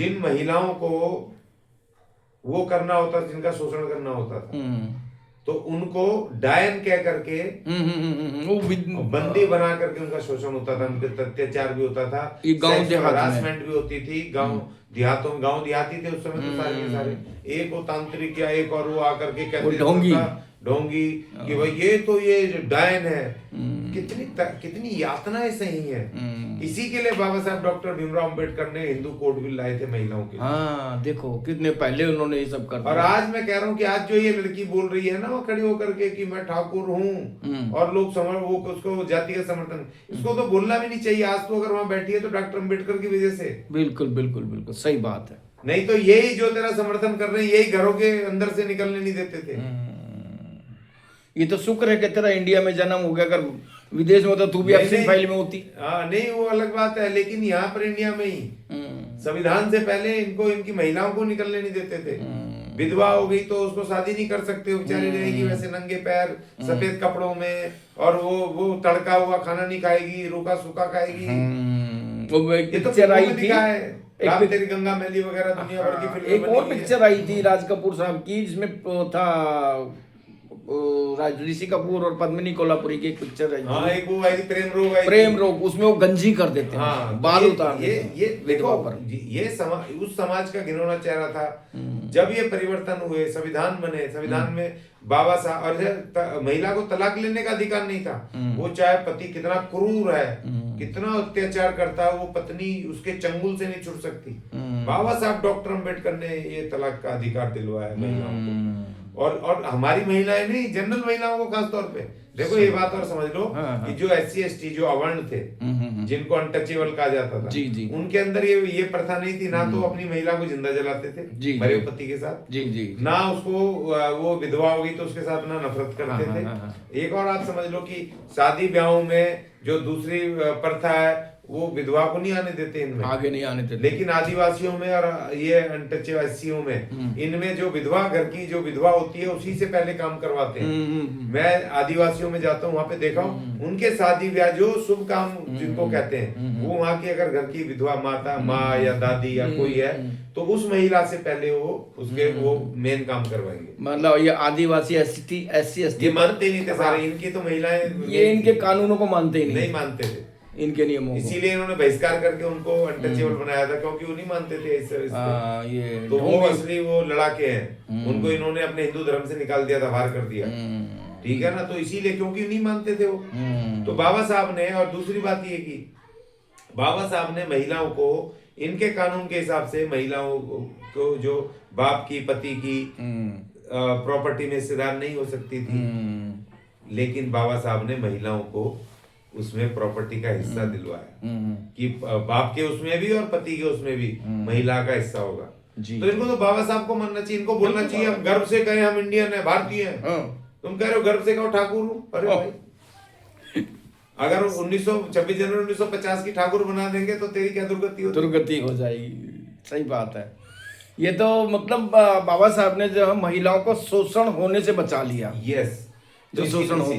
जिन महिलाओं को वो करना होता, जिनका शोषण करना होता था, तो उनको डायन कह करके वो बंदी बना करके उनका शोषण होता था, उनके अत्याचार भी होता था, ये गांव देहात में हरासमेंट भी होती थी। गांव देहातों में, गांव देहाती थे उस समय तो सारे के सारे। एक वो तांत्रिक या एक और वो आकर के कहते ढोंगी ढोंगी कि भाई ये तो ये जो डायन है। कितनी यातनाएं सही है। इसी के लिए बाबा साहब डॉक्टर भीमराव अंबेडकर ने हिंदू कोड बिल लाए थे महिलाओं के लिए। हाँ, देखो कितने पहले उन्होंने ये सब कर दिया। और आज मैं कह रहा हूँ कि आज जो ये लड़की बोल रही है ना, वो खड़ी होकर के कि मैं ठाकुर हूँ और लोग वो उसको जाति का समर्थन, इसको तो बोलना भी नहीं चाहिए। आज तो अगर वहां बैठी है तो डॉक्टर अंबेडकर की वजह से। बिल्कुल बिल्कुल बिल्कुल सही बात है। नहीं तो यही जो तेरा समर्थन कर रहे हैं, यही घरों के अंदर से निकलने नहीं देते थे। ये तो शुक्र है कि तेरा इंडिया में जन्म हो गया, अगर विदेश में होता तू भी अपनी फाइल में होती। हाँ नहीं, वो अलग बात है, लेकिन यहाँ पर इंडिया में ही संविधान से पहले इनकी महिलाओं को निकलने नहीं देते थे। विधवा हो गई तो उसको शादी नहीं कर सकते, बेचारी रहेगी वैसे नंगे पैर सफेद कपड़ों में, और वो तड़का हुआ खाना नहीं खाएगी, रूखा सूखा खाएगी। वो ये तो पिक्चर आई थी, राम तेरी गंगा मैली वगैरह दुनिया भर की फिल्में एक और पिक्चर आई थी राज कपूर साहब की, जिसमें था ऋषि कपूर और पद्मिनी कोल्हापुरी की एक पिक्चर है। हाँ, एक वो आई थी प्रेम रोग, उसमें वो गंजी कर देते हैं। हाँ, बाल उतार ये देखो, ये उस समाज का घिनौना चेहरा था। जब ये परिवर्तन हुए, संविधान बने, संविधान में बाबा साहब, और महिला को तलाक लेने का अधिकार नहीं था। वो चाहे पति कितना क्रूर है, कितना अत्याचार करता है, वो पत्नी उसके चंगुल से नहीं छूट सकती। बाबा साहब डॉक्टर अंबेडकर ने ये तलाक का अधिकार दिलवाया महिलाओं को। और हमारी महिलाएं नहीं, जनरल महिलाओं को खास तौर पे। देखो ये बात और समझ लो कि जो SC ST जो अवर्ण थे, जिनको अनटचेबल कहा जाता था, उनके अंदर ये प्रथा नहीं थी। ना तो अपनी महिला को जिंदा जलाते थे मरे पति के साथ, ना उसको वो विधवा हो गई तो उसके साथ ना नफरत करते थे। एक और आप समझ लो कि शादी ब्याहों में जो दूसरी प्रथा है, वो विधवा को नहीं आने देते, इनमें आगे नहीं आने देते। लेकिन आदिवासियों में और ये अनटचेबल SCओं में, इनमें जो विधवा, घर की जो विधवा होती है उसी से पहले काम करवाते हैं। मैं आदिवासियों में जाता हूँ, वहां पे देखा हूँ उनके शादी ब्याह जो शुभ काम जिनको कहते हैं, वो वहां की अगर घर की विधवा माता, माँ या दादी या कोई है, तो उस महिला से पहले वो मेन काम करवाएंगे। मतलब ये आदिवासी SC ST ये मानते नहीं थे सारे, इनकी तो महिलाएं ये इनके कानूनों को मानते ही नहीं मानते थे, इनके नियमों को। इसीलिए इन्होंने बहिष्कार करके उनको अनटचेबल बनाया था, क्योंकि वो नहीं मानते थे इस ये तो वो असली वो लड़ाके हैं, उनको इन्होंने अपने हिंदू धर्म से निकाल दिया था, बाहर कर दिया। ठीक है ना, तो इसीलिए क्योंकि नहीं मानते थे वो। तो बाबा साहब ने, और दूसरी बात ये की, बाबा साहब ने महिलाओं को इनके कानून के हिसाब से, महिलाओं को जो बाप की, पति की प्रॉपर्टी में हिस्सेदार नहीं हो सकती थी, लेकिन बाबा साहब ने महिलाओं को उसमें प्रॉपर्टी का हिस्सा दिलवाया कि बाप के उसमें भी और पति के उसमें भी महिला का हिस्सा होगा। तो इनको तो बाबा साहब को मानना चाहिए, इनको बोलना चाहिए, हम गर्व से कहें हम इंडियन है, भारतीय हैं। तुम कह रहे हो गर्व से कहो ठाकुर हूं, अरे भाई अगर 26 जनवरी 1950 की ठाकुर बना देंगे तो तेरी क्या दुर्गति हो जाएगी। सही बात है। ये तो मतलब बाबा साहब ने जो महिलाओं को शोषण होने से बचा लिया। यस, जो शोषण होता